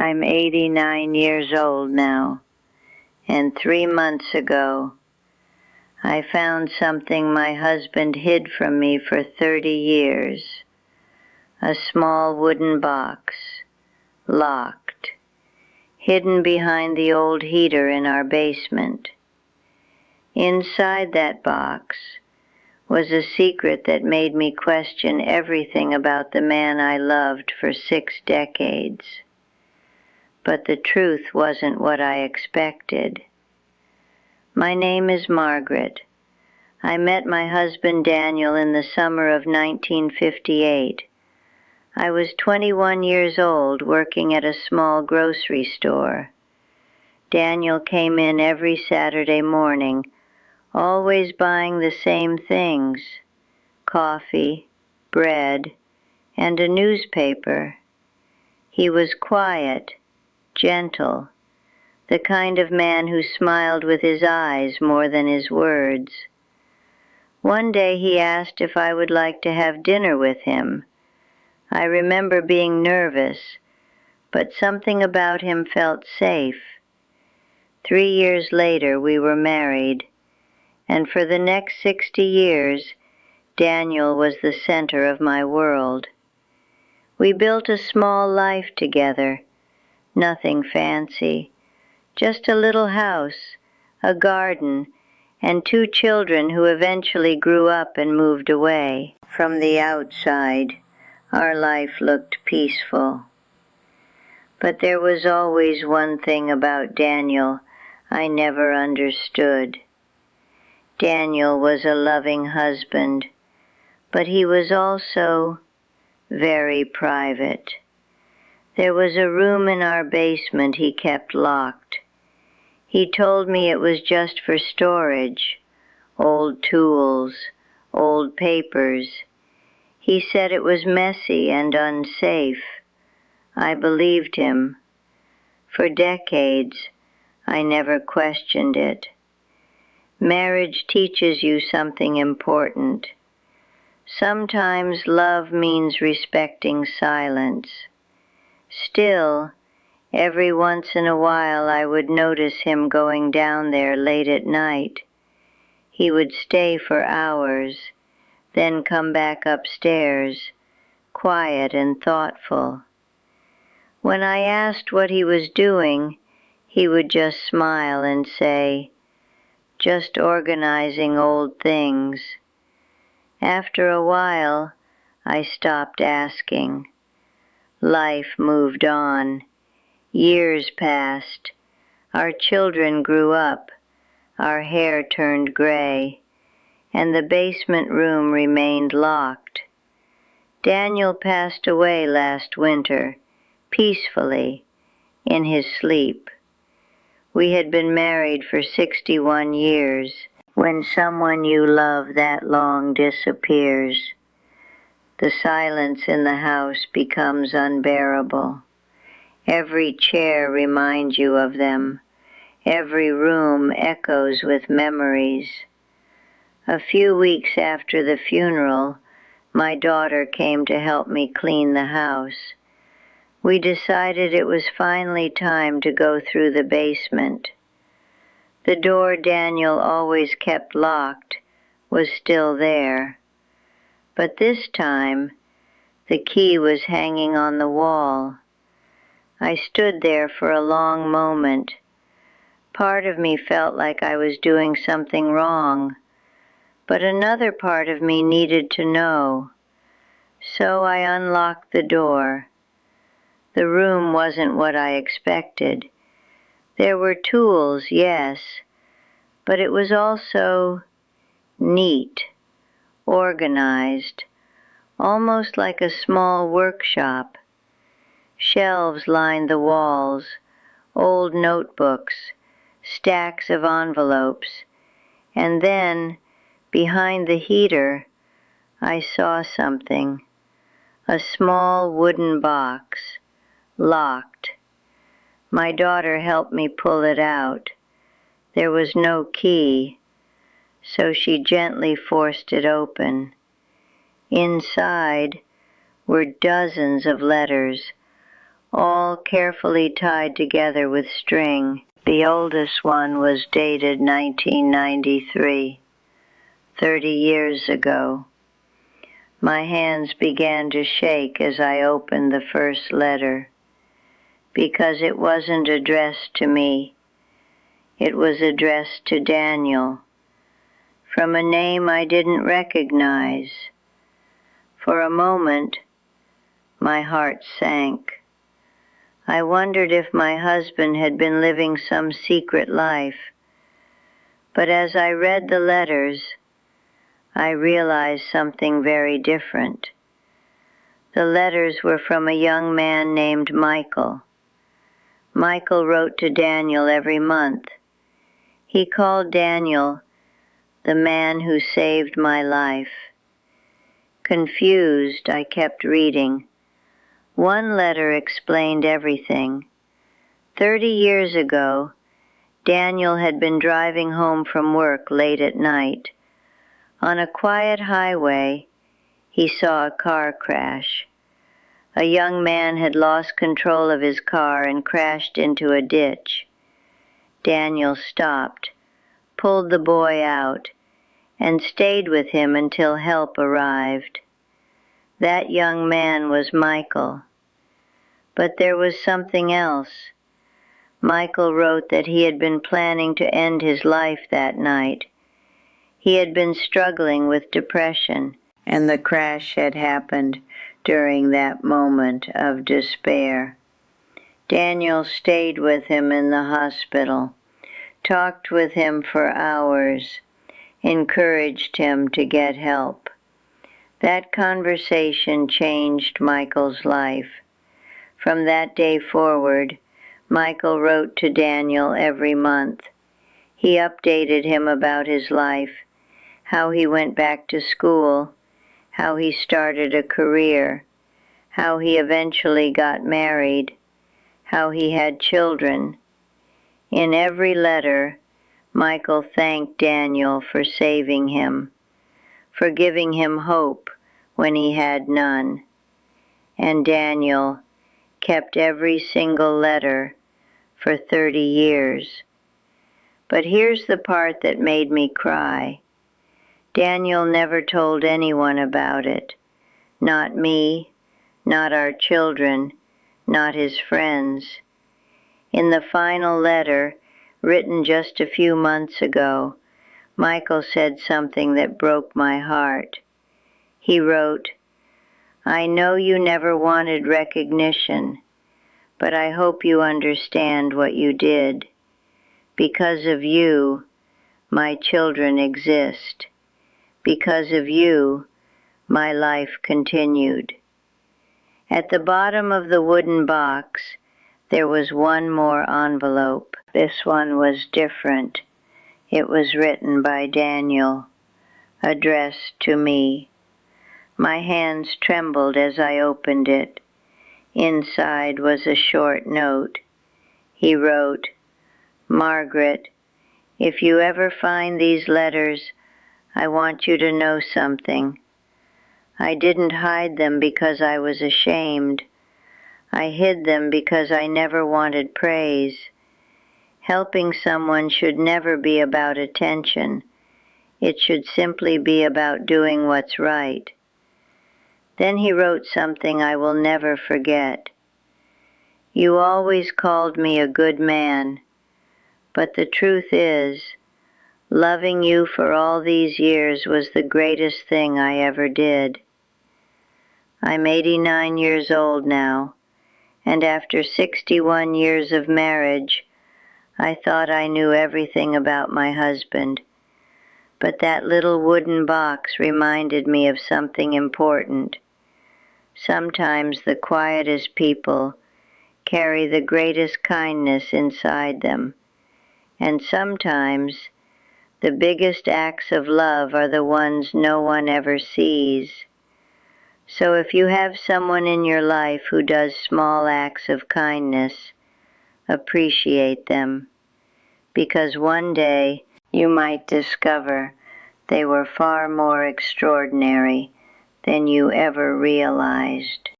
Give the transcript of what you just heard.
I'm 89 years old now, and 3 months ago, I found something my husband hid from me for 30 years, a small wooden box, locked, hidden behind the old heater in our basement. Inside that box was a secret that made me question everything about the man I loved for 6 decades. But the truth wasn't what I expected. My name is Margaret. I met my husband Daniel in the summer of 1958. I was 21 years old, working at a small grocery store. Daniel came in every Saturday morning, always buying the same things: coffee, bread, and a newspaper. He was quiet, gentle, the kind of man who smiled with his eyes more than his words. One day he asked if I would like to have dinner with him. I remember being nervous, but something about him felt safe. 3 years later we were married, and for the next 60 years, Daniel was the center of my world. We built a small life together, nothing fancy, just a little house, a garden, and 2 children who eventually grew up and moved away. From the outside, our life looked peaceful. But there was always one thing about Daniel I never understood. Daniel was a loving husband, but he was also very private. There was a room in our basement he kept locked. He told me it was just for storage, old tools, old papers. He said it was messy and unsafe. I believed him. For decades, I never questioned it. Marriage teaches you something important. Sometimes love means respecting silence. Still, every once in a while I would notice him going down there late at night. He would stay for hours, then come back upstairs, quiet and thoughtful. When I asked what he was doing, he would just smile and say, "Just organizing old things." After a while, I stopped asking. Life moved on. Years passed. Our children grew up. Our hair turned gray, and the basement room remained locked. Daniel passed away last winter, peacefully, in his sleep. We had been married for 61 years. When someone you love that long disappears, the silence in the house becomes unbearable. Every chair reminds you of them. Every room echoes with memories. A few weeks after the funeral, my daughter came to help me clean the house. We decided it was finally time to go through the basement. The door Daniel always kept locked was still there. But this time, the key was hanging on the wall. I stood there for a long moment. Part of me felt like I was doing something wrong, but another part of me needed to know. So I unlocked the door. The room wasn't what I expected. There were tools, yes, but it was also neat, organized, almost like a small workshop. Shelves lined the walls, old notebooks, stacks of envelopes, and then, behind the heater, I saw something. A small wooden box, locked. My daughter helped me pull it out. There was no key, so she gently forced it open. Inside were dozens of letters, all carefully tied together with string. The oldest one was dated 1993, 30 years ago. My hands began to shake as I opened the first letter, because it wasn't addressed to me. It was addressed to Daniel, from a name I didn't recognize. For a moment, my heart sank. I wondered if my husband had been living some secret life. But as I read the letters, I realized something very different. The letters were from a young man named Michael. Michael wrote to Daniel every month. He called Daniel the man who saved my life. Confused, I kept reading. One letter explained everything. 30 years ago, Daniel had been driving home from work late at night. On a quiet highway, he saw a car crash. A young man had lost control of his car and crashed into a ditch. Daniel stopped, pulled the boy out, and stayed with him until help arrived. That young man was Michael. But there was something else. Michael wrote that he had been planning to end his life that night. He had been struggling with depression, and the crash had happened during that moment of despair. Daniel stayed with him in the hospital, talked with him for hours, encouraged him to get help. That conversation changed Michael's life. From that day forward, Michael wrote to Daniel every month. He updated him about his life, how he went back to school, how he started a career, how he eventually got married, how he had children. In every letter, Michael thanked Daniel for saving him, for giving him hope when he had none. And Daniel kept every single letter for 30 years. But here's the part that made me cry. Daniel never told anyone about it. Not me, not our children, not his friends. In the final letter, written just a few months ago, Michael said something that broke my heart. He wrote, "I know you never wanted recognition, but I hope you understand what you did. Because of you, my children exist. Because of you, my life continued." At the bottom of the wooden box, there was one more envelope. This one was different. It was written by Daniel, addressed to me. My hands trembled as I opened it. Inside was a short note. He wrote, "Margaret, if you ever find these letters, I want you to know something. I didn't hide them because I was ashamed. I hid them because I never wanted praise. Helping someone should never be about attention. It should simply be about doing what's right." Then he wrote something I will never forget. "You always called me a good man, but the truth is, loving you for all these years was the greatest thing I ever did." I'm 89 years old now, and after 61 years of marriage, I thought I knew everything about my husband. But that little wooden box reminded me of something important. Sometimes the quietest people carry the greatest kindness inside them, and sometimes the biggest acts of love are the ones no one ever sees. So if you have someone in your life who does small acts of kindness, appreciate them, because one day you might discover they were far more extraordinary than you ever realized.